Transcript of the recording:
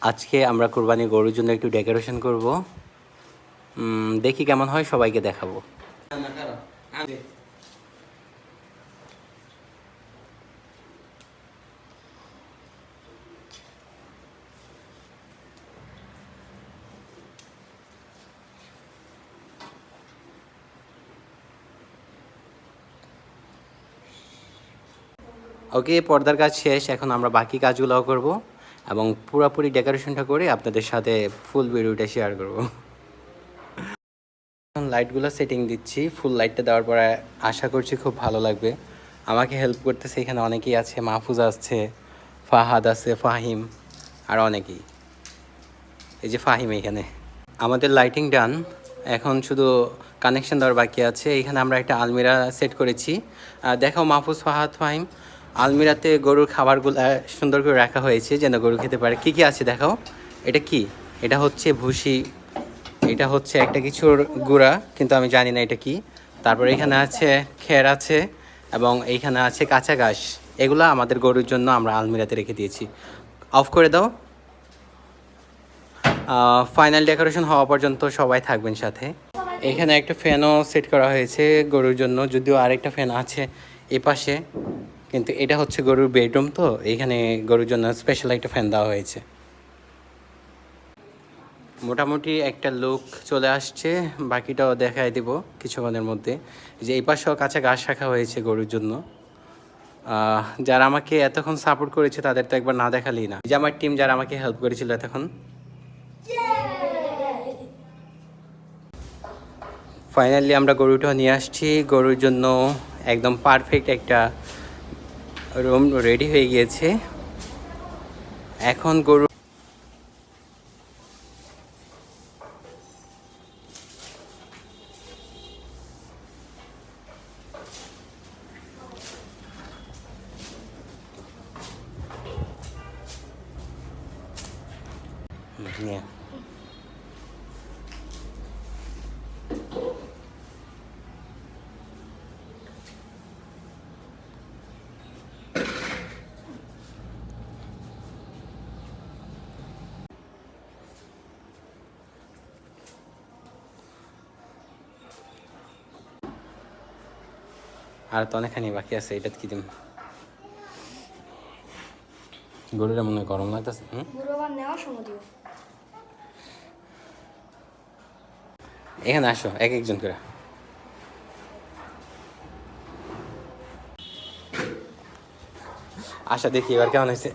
আজকে আমরা কোরবানি গরুর জন্য একটু ডেকোরেশন করব। দেখি কেমন হয়, সবাইকে দেখাবো। ওকে, পর্দার কাজ শেষ। এখন আমরা বাকি কাজগুলোও করব এবং পুরোপুরি ডেকোরেশনটা করে আপনাদের সাথে ফুল ভিডিওটা শেয়ার করব। এখন লাইটগুলো সেটিং দিচ্ছি। ফুল লাইটটা দেওয়ার পরে আশা করছি খুব ভালো লাগবে। আমাকে হেল্প করতেছে এখানে অনেকেই আছে, মাহফুজ আছে, ফাহাদ আছে, ফাহিম আর অনেকেই। এই যে ফাহিম এখানে। আমাদের লাইটিং ডান, এখন শুধু কানেকশন দেওয়ার বাকি আছে। এখানে আমরা একটা আলমিরা সেট করেছি। দেখাও মাহফুজ, ফাহাদ, ফাহিম। আলমিরাতে গরুর খাবারগুলো সুন্দর করে রাখা হয়েছে যেন গরু খেতে পারে। কী কী আছে দেখাও। এটা কি? এটা হচ্ছে ভুসি, এটা হচ্ছে একটা কিছুর গুঁড়া, কিন্তু আমি জানি না এটা কি। তারপর এখানে আছে খের আছে এবং এইখানে আছে কাঁচা ঘাস। এগুলো আমাদের গরুর জন্য আমরা আলমিরাতে রেখে দিয়েছি। অফ করে দাও। ফাইনাল ডেকোরেশন হওয়া পর্যন্ত সবাই থাকবেন সাথে। এখানে একটা ফ্যানও সেট করা হয়েছে গরুর জন্য, যদিও আরেকটা ফ্যান আছে এ পাশে, কিন্তু এটা হচ্ছে গরুর বেডরুম, তো এখানে গরুর জন্য স্পেশাল একটা ফ্যান দেওয়া হয়েছে। মোটামুটি একটা লুক চলে আসছে, বাকিটাও দেখাই দিব কিছুক্ষণের মধ্যে। যে এই পাশেও কাঁচা ঘাস রাখা হয়েছে গরুর জন্য। যারা আমাকে এতক্ষণ সাপোর্ট করেছে তাদের তো একবার না দেখালেই না। যে আমার টিম যারা আমাকে হেল্প করেছিল এতক্ষণ। ফাইনালি আমরা গরুটা নিয়ে আসছি। গরুর জন্য একদম পারফেক্ট একটা রুম রেডি হয়ে গিয়েছে। এখন গরু নিয়ে আর তো অনেকখানি বাকি আছে। এটা কি দিন গরুটা মনে হয় গরম লাগতেছে। এখানে আসো এক একজন করে। আশা দেখি এবার কেমন হয়েছে।